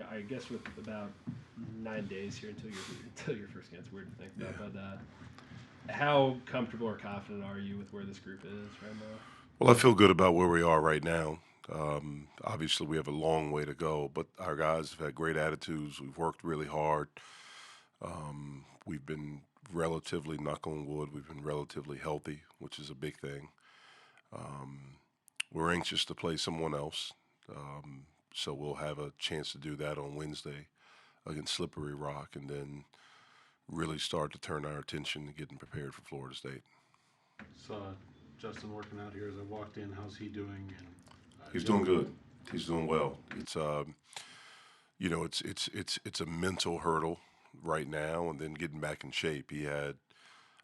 Yeah, I guess with about 9 days here until your first game, it's weird to think Yeah. about. But how comfortable or confident are you with where this group is right now? Well, I feel good about where we are right now. Obviously, we have a long way to go, but our guys have had great attitudes. We've worked really hard. We've been relatively, knock on wood, we've been relatively healthy, which is a big thing. Um, we're anxious to play someone else, um, so we'll have a chance to do that on Wednesday against Slippery Rock, and then really start to turn our attention to getting prepared for Florida State. Saw Justin working out here as I walked in. How's he doing? And He's you doing know, good. He's doing well. It's a mental hurdle right now, and then getting back in shape. He had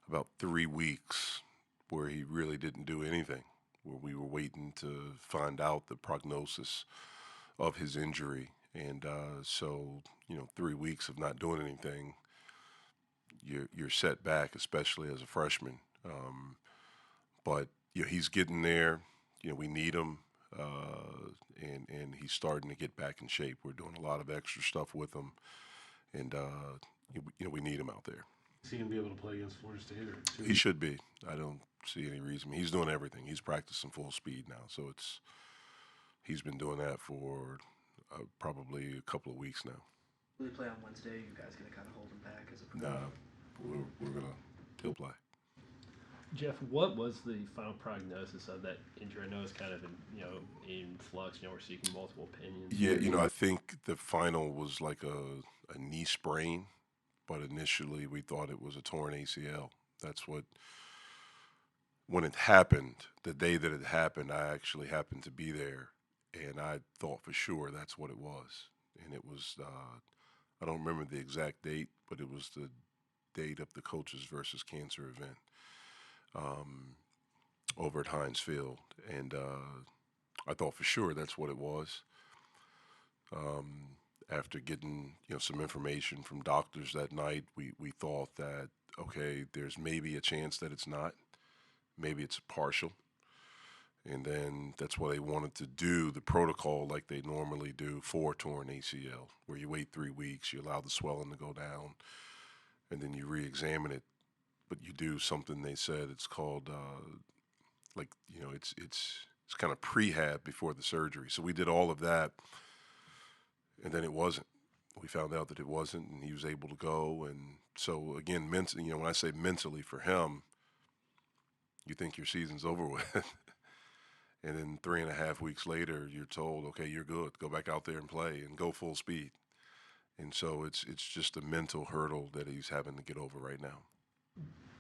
about 3 weeks where he really didn't do anything, where we were waiting to find out the prognosis of his injury, and so 3 weeks of not doing anything, you're set back, especially as a freshman. But he's getting there. We need him, and he's starting to get back in shape. We're doing a lot of extra stuff with him, and we need him out there. is he gonna be able to play against Florida State or He soon? should be. I don't see any reason. He's doing everything. He's practicing full speed now, so he's been doing that for probably a couple of weeks now. Will he play on Wednesday? You guys gonna kind of hold him back as a Nah, precaution? we're gonna he'll play. Jeff, what was the final prognosis of that injury? I know it's kind of in flux. We're seeking multiple opinions. Yeah, I think the final was like a knee sprain, but initially we thought it was a torn ACL. That's what when it happened, the day that it happened, I actually happened to be there, and I thought for sure that's what it was. And it was I don't remember the exact date, but it was the date of the coaches versus cancer event um, over at Heinz Field, and I thought for sure that's what it was. Um, After getting some information from doctors that night, we thought that okay, there's maybe a chance that it's not, maybe it's partial, and then that's why they wanted to do the protocol like they normally do for torn ACL, where you wait 3 weeks, you allow the swelling to go down, and then you re-examine it. But you do something they said it's called like it's kind of prehab before the surgery. So we did all of that, and then it wasn't. We found out that it wasn't, and he was able to go. And so again, mentally, when I say mentally for him, you think your season's over with, and then 3.5 weeks later, you're told, okay, you're good. Go back out there and play and go full speed. And so it's just a mental hurdle that he's having to get over right now.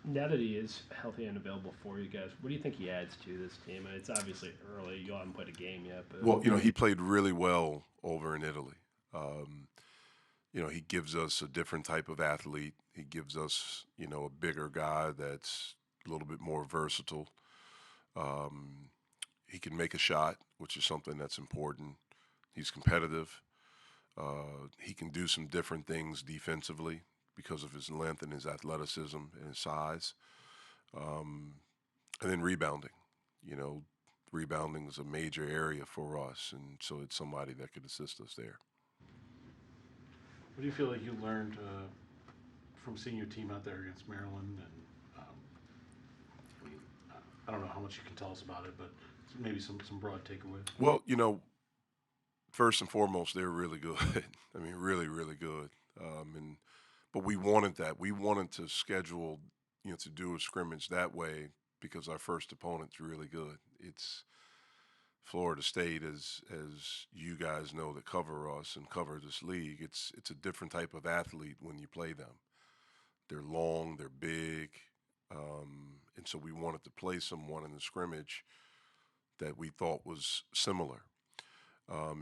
Now that he is healthy and available for you guys, what do you think he adds to this team? And it's obviously early. You haven't played a game yet, but Well, he played really well over in Italy. Um, he gives us a different type of athlete. He gives us, a bigger guy that's a little bit more versatile. Um, he can make a shot, which is something that's important. He's competitive. He can do some different things defensively because of his length and his athleticism and his size. Um, and then rebounding. You know, rebounding is a major area for us, and so it's somebody that could assist us there. What do you feel like you learned from seeing your team out there against Maryland? And I mean, I don't know how much you can tell us about it, but maybe some broad takeaways. Well, first and foremost, they're really good. I mean, really, really good. And but we wanted that. We wanted to schedule, to do a scrimmage that way because our first opponent's really good. It's Florida State, as you guys know that cover us and cover this league. It's a different type of athlete when you play them. They're long, they're big, and so we wanted to play someone in the scrimmage that we thought was similar.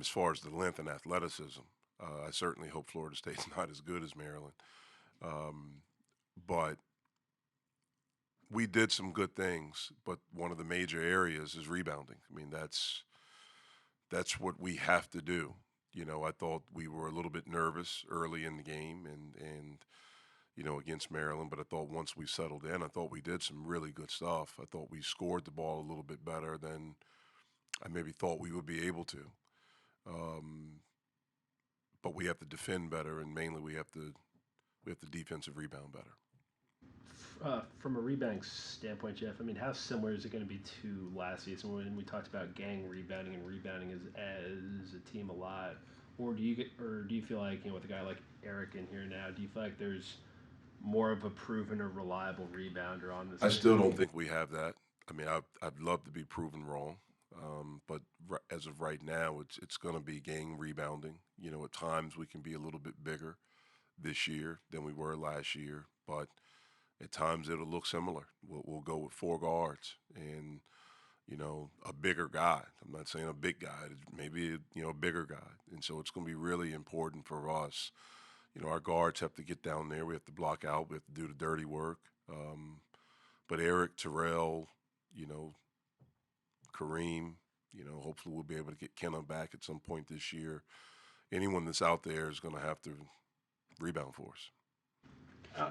As far as the length and athleticism, I certainly hope Florida State's not as good as Maryland. Um, but we did some good things, but one of the major areas is rebounding. I mean, that's what we have to do. I thought we were a little bit nervous early in the game and against Maryland, but I thought once we settled in, I thought we did some really good stuff. I thought we scored the ball a little bit better than I maybe thought we would be able to. Um, but we have to defend better, and mainly we have to defensive rebound better. From a rebounding standpoint, Jeff, I mean, how similar is it going to be to last season when we talked about gang rebounding and rebounding as a team a lot? Or do you feel like, with a guy like Eric in here now, do you feel like there's more of a proven or reliable rebounder on this I team? still don't think we have that. I mean, I'd love to be proven wrong, but as of right now, it's going to be gang rebounding. At times we can be a little bit bigger this year than we were last year, but at times it'll look similar. We'll go with four guards and a bigger guy. I'm not saying a big guy, maybe a bigger guy, and so it's going to be really important for us. Our guards have to get down there. We have to block out. We have to do the dirty work. But Eric, Terrell, you know, Kareem, hopefully we'll be able to get Kenna back at some point this year. Anyone that's out there is going to have to rebound for us.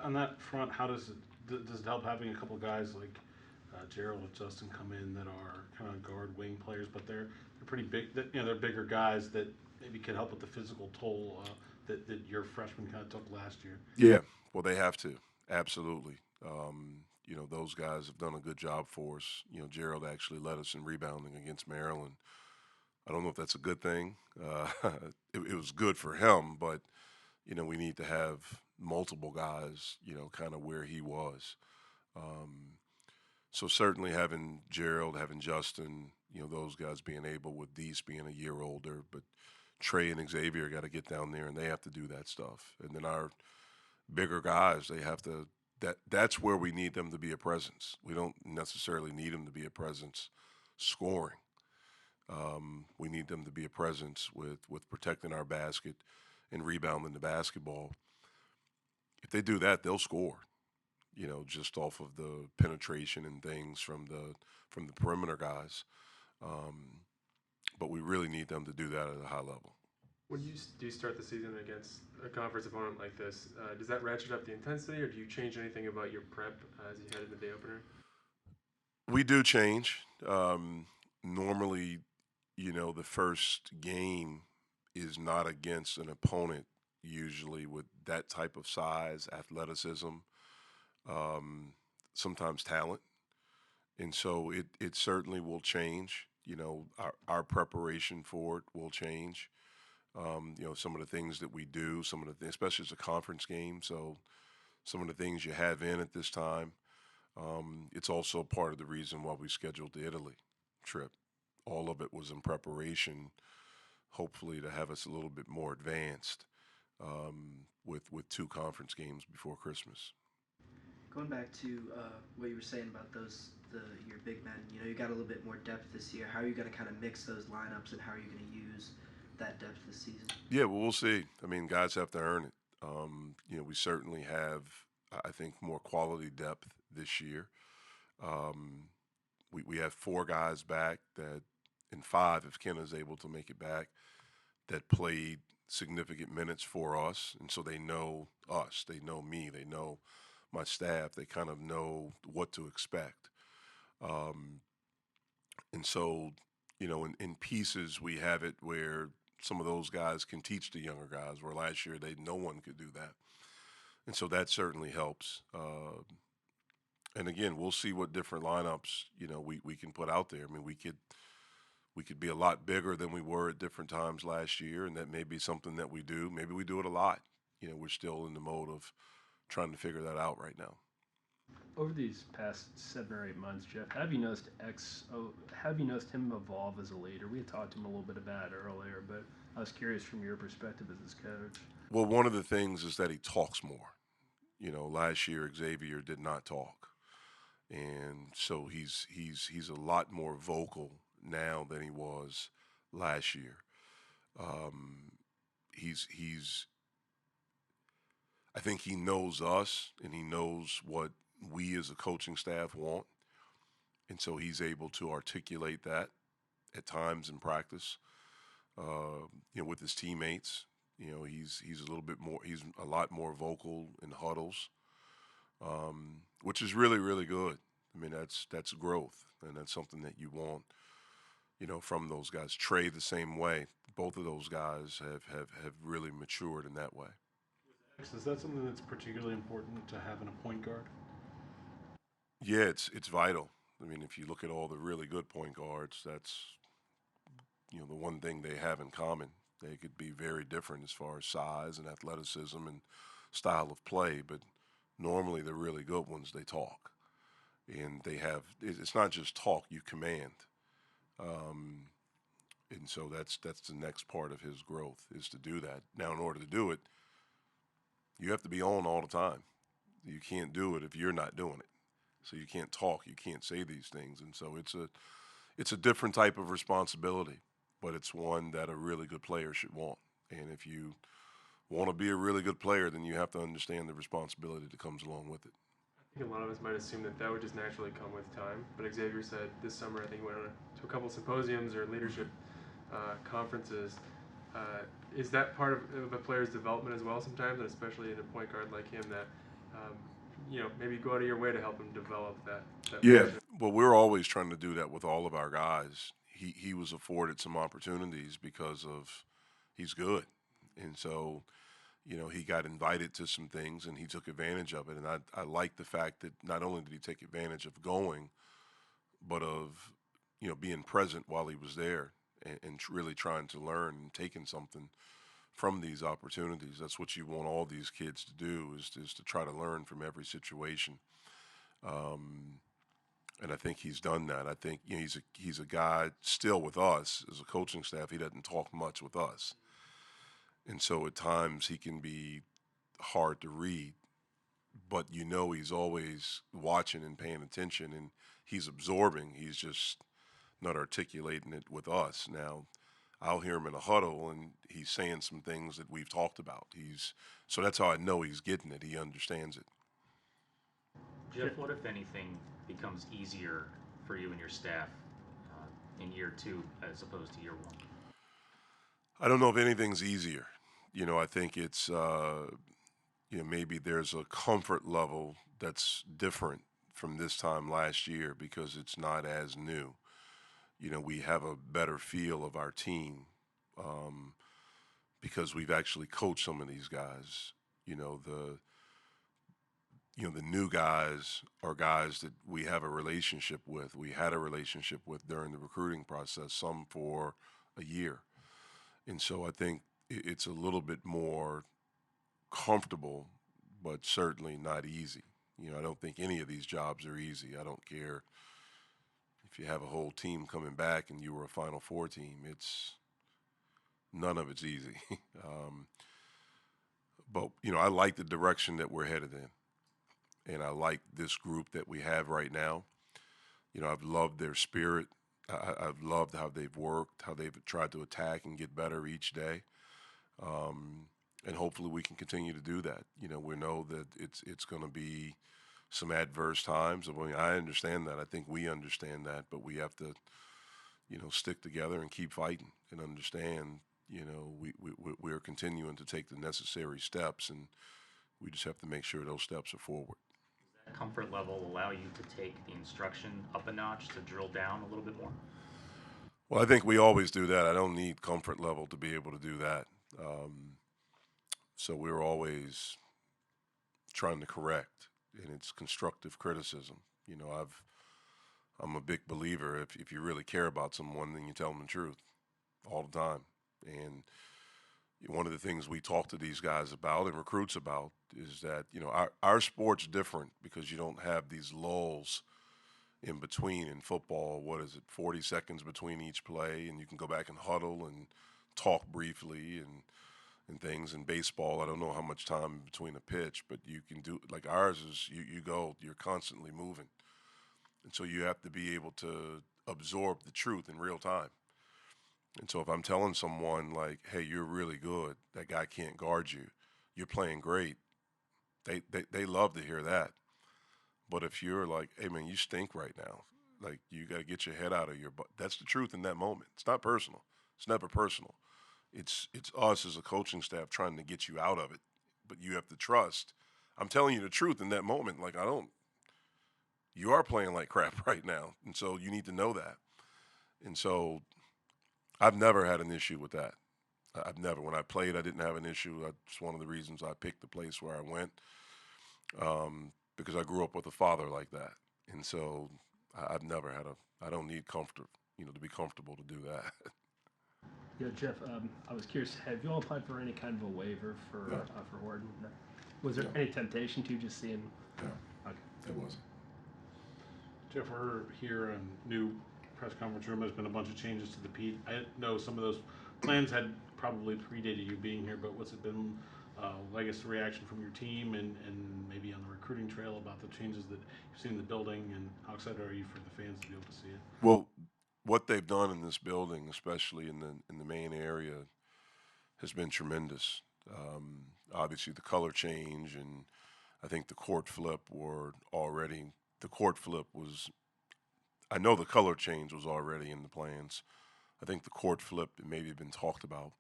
On that front, how does it help having a couple guys like Gerald and Justin come in that are kind of guard wing players, but they're pretty big. They're bigger guys that maybe can help with the physical toll that your freshmen kind of took last year. Yeah, well, they have to, absolutely. Those guys have done a good job for us. Gerald actually led us in rebounding against Maryland. I don't know if that's a good thing. It was good for him, but we need to have multiple guys, kind of where he was. So certainly having Gerald, having Justin, those guys being able, with Deese being a year older, but Trey and Xavier got to get down there and they have to do that stuff. And then our bigger guys, they have to. That's where we need them to be a presence. We don't necessarily need them to be a presence scoring. We need them to be a presence with protecting our basket and rebounding the basketball. If they do that, they'll score. Just off of the penetration and things from the perimeter guys. But we really need them to do that at a high level. When you do start the season against a conference opponent like this, does that ratchet up the intensity, or do you change anything about your prep as you head into the opener? We do change. Normally, the first game is not against an opponent usually with that type of size, athleticism, sometimes talent. And so it certainly will change. Our preparation for it will change. Some of the things that we do, especially as a conference game. So some of the things you have in at this time. It's also part of the reason why we scheduled the Italy trip. All of it was in preparation, hopefully to have us a little bit more advanced with two conference games before Christmas. Going back to what you were saying about your big men, you got a little bit more depth this year. How are you going to kind of mix those lineups, and how are you going to use that depth this season? Yeah, well, we'll see. I mean, guys have to earn it. We certainly have, I think, more quality depth this year. We have four guys back and five, if Ken is able to make it back, that played significant minutes for us. And so they know us, they know me, they know my staff, they kind of know what to expect. And so, in pieces, we have it where some of those guys can teach the younger guys, where last year no one could do that. And so that certainly helps. And again, we'll see what different lineups, we can put out there. I mean, we could be a lot bigger than we were at different times last year, and that may be something that we do. Maybe we do it a lot. We're still in the mode of trying to figure that out right now. Over these past 7 or 8 months, Jeff, have you noticed him evolve as a leader? We had talked to him a little bit about it earlier, but I was curious from your perspective as his coach. Well, one of the things is that he talks more. Last year Xavier did not talk, and so he's a lot more vocal now than he was last year. I think he knows us, and he knows what we as a coaching staff want, and so he's able to articulate that at times in practice. With his teammates, he's a little bit more. He's a lot more vocal in huddles, which is really, really good. I mean, that's growth, and that's something that you want from those guys. Trey the same way. Both of those guys have really matured in that way. Is that something that's particularly important to have in a point guard? Yeah, it's vital. I mean, if you look at all the really good point guards, that's the one thing they have in common. They could be very different as far as size and athleticism and style of play, but normally the really good ones, they talk, and they have. It's not just talk; you command. Um, and so that's the next part of his growth is to do that. Now, in order to do it, you have to be on all the time. You can't do it if you're not doing it. So you can't talk, you can't say these things, and so it's a different type of responsibility, but it's one that a really good player should want. And if you want to be a really good player, then you have to understand the responsibility that comes along with it. I think a lot of us might assume that would just naturally come with time. But Xavier said this summer, I think he went to a couple symposiums or leadership conferences. Is that part of a player's development as well sometimes, and especially in a point guard like him that, maybe go out of your way to help him develop that Yeah, function? well, we're always trying to do that with all of our guys. He was afforded some opportunities because of he's good, and so he got invited to some things and he took advantage of it. And I like the fact that not only did he take advantage of going, but of being present while he was there and really trying to learn and taking something from these opportunities. That's what you want all these kids to do is to try to learn from every situation. And I think he's done that. I think he's a guy still with us as a coaching staff. He doesn't talk much with us, and so at times he can be hard to read. But he's always watching and paying attention, and he's absorbing. He's just not articulating it with us. Now, I'll hear him in a huddle, and he's saying some things that we've talked about. So that's how I know he's getting it. He understands it. Jeff, what if anything becomes easier for you and your staff in year 2 as opposed to year 1? I don't know if anything's easier. I think it's maybe there's a comfort level that's different from this time last year because it's not as new. We have a better feel of our team because we've actually coached some of these guys. The new guys are guys that we have a relationship with. We had a relationship with during the recruiting process, some for a year. And so I think it's a little bit more comfortable, but certainly not easy. I don't think any of these jobs are easy. I don't care if you have a whole team coming back and you were a Final Four team. None of it's easy. But I like the direction that we're headed in, and I like this group that we have right now. I've loved their spirit. I've loved how they've worked, how they've tried to attack and get better each day. And hopefully we can continue to do that. We know that it's going to be some adverse times. I mean, I understand that. I think we understand that, but we have to, stick together and keep fighting and understand, we're continuing to take the necessary steps, and we just have to make sure those steps are forward. Does that comfort level allow you to take the instruction up a notch to drill down a little bit more? Well, I think we always do that. I don't need comfort level to be able to do that. So we're always trying to correct, and it's constructive criticism. I'm a big believer if you really care about someone, then you tell them the truth all the time. And one of the things we talk to these guys about and recruits about is that our sport's different because you don't have these lulls in between. In football, what is it, 40 seconds between each play, and you can go back and huddle and talk briefly and things. In baseball, I don't know how much time between a pitch, but you can do, like ours is, you're constantly moving. And so you have to be able to absorb the truth in real time. And so if I'm telling someone like, hey, you're really good, that guy can't guard you, you're playing great, they love to hear that. But if you're like, hey, man, you stink right now, like you got to get your head out of your butt, that's the truth in that moment. It's not personal. It's never personal. It's us as a coaching staff trying to get you out of it. But you have to trust. I'm telling you the truth in that moment. You are playing like crap right now. And so you need to know that. And so I've never had an issue with that. I've never. When I played, I didn't have an issue. That's one of the reasons I picked the place where I went, because I grew up with a father like that. And so I've never had a. I don't need comfort, to be comfortable to do that. Yeah, Jeff. I was curious. Have you all applied for any kind of a waiver for No. for Horton? No. Was there No. any temptation to just seeing? No, Okay. it wasn't. Jeff, we're here in new press conference room. There's been a bunch of changes to the Pete. I know some of those plans had probably predated you being here, but what's it been, I guess, the reaction from your team and maybe on the recruiting trail about the changes that you've seen in the building, and how excited are you for the fans to be able to see it? Well, what they've done in this building, especially in the main area, has been tremendous. Obviously, the color change and I think the court flip were already. The court flip was. I know the color change was already in the plans. I think the court flip maybe been talked about.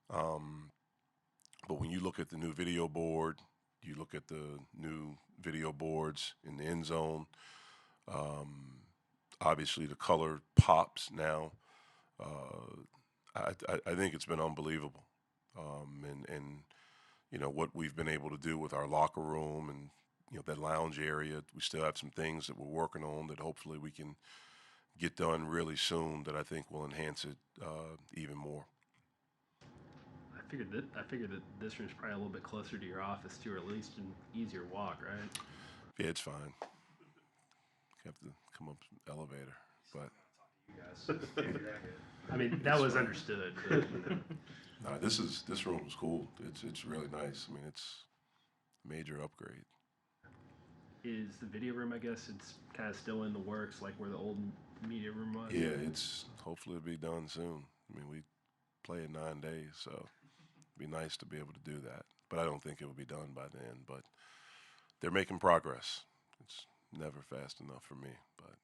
Um, but when you look at the new video board, you look at the new video boards in the end zone. Um, Obviously, the color pops now. I think it's been unbelievable, and what we've been able to do with our locker room and that lounge area. We still have some things that we're working on that hopefully we can get done really soon that I think will enhance it even more. I figured that this room's probably a little bit closer to your office too, or at least an easier walk, right? Yeah, it's fine. You have to come up the elevator, but I mean, that was understood. But, no, this room is cool. It's really nice. I mean, it's a major upgrade. is the video room? I guess it's kind of still in the works, like where the old media room was. Yeah, it's hopefully it'll be done soon. I mean, we play in 9 days, so it'd be nice to be able to do that. But I don't think it will be done by then. But they're making progress. It's never fast enough for me, but